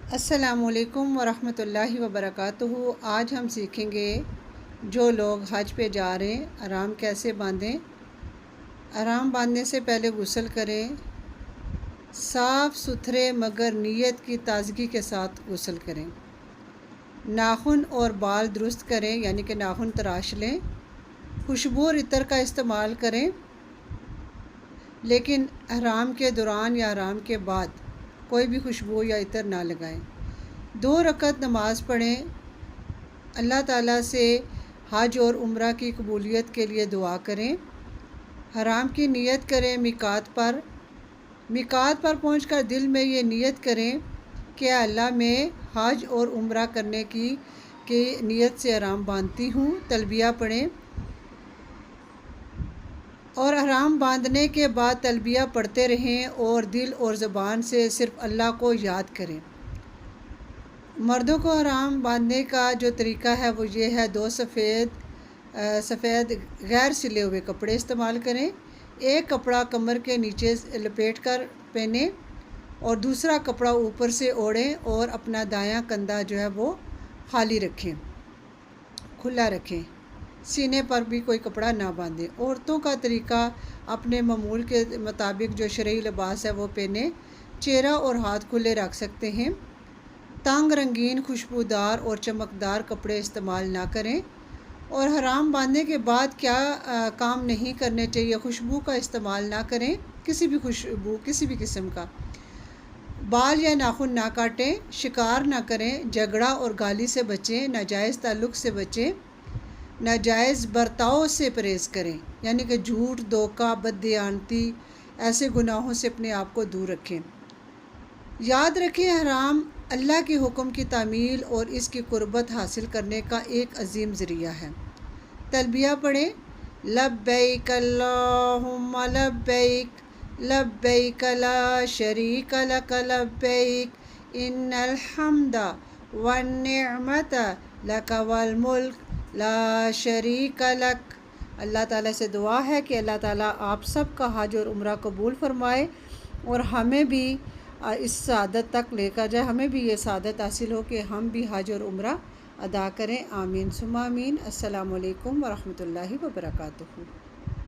अस्सलामुअलैकुम वरहमतुल्लाहि वबरकातुहू। आज हम सीखेंगे जो लोग हज पे जा रहे हैं अहराम कैसे बांधें। अहराम बांधने से पहले गुस्ल करें, साफ़ सुथरे मगर नीयत की ताज़गी के साथ गुस्ल करें। नाखून और बाल दुरुस्त करें, यानी कि नाखून तराश लें। खुशबू और इत्र का इस्तेमाल करें, लेकिन अहराम के दौरान या अहराम के बाद कोई भी खुशबू या इत्र ना लगाएं। 2 रकत नमाज़ पढ़ें। अल्लाह ताला से हज और उम्रा की कबूलियत के लिए दुआ करें। हराम की नीयत करें। मिकात पर पहुंचकर दिल में ये नीयत करें कि अल्लाह मैं हज और उम्रा करने की नीयत से हराम बांधती हूँ। तलबिया पढ़ें और हराम बांधने के बाद तलबिया पढ़ते रहें और दिल और ज़बान से सिर्फ़ अल्लाह को याद करें। मर्दों को हराम बांधने का जो तरीका है वो ये है, 2 सफ़ेद गैर सिले हुए कपड़े इस्तेमाल करें। एक कपड़ा कमर के नीचे लपेट कर पहने और दूसरा कपड़ा ऊपर से ओढ़ें और अपना दायां कंधा जो है वो खाली रखें, खुला रखें। सीने पर भी कोई कपड़ा ना बांधें। औरतों का तरीका अपने मामूल के मुताबिक जो शरई लिबास है वो पहने, चेहरा और हाथ खुले रख सकते हैं। तंग, रंगीन, खुशबूदार और चमकदार कपड़े इस्तेमाल ना करें। और हराम बांधने के बाद क्या काम नहीं करने चाहिए। खुशबू का इस्तेमाल ना करें, किसी भी खुशबू, किसी भी किस्म का। बाल या नाखून ना काटें, शिकार ना करें, झगड़ा और गाली से बचें, नाजायज़ ताल्लुक़ से बचें, नाजायज़ बर्ताव से परहेज़ करें, यानी कि झूठ, धोखा, बददियानती, ऐसे गुनाहों से अपने आप को दूर रखें। याद रखें, हराम अल्लाह के हुक्म की तामील और इसकी कुर्बत हासिल करने का एक अजीम ज़रिया है। तलबिया पढ़ें। लब्बैक अल्लाहुम्मा लब्बैक, लब्बैक ला शरीक लक लब्बैक, इन्नल हम्दा वन निअमत लक वल मुल्क ला शरीक लक। अल्लाह ताला से दुआ है कि अल्लाह ताला आप सब का हज और उम्रा कबूल फ़रमाए और हमें भी इस सआदत तक लेकर जाए, हमें भी ये सआदत हासिल हो कि हम भी हज और उम्रा अदा करें। आमीन सुम्मा आमीन। अस्सलामु अलैकुम वरहमतुल्लाहि वबरकातुहू।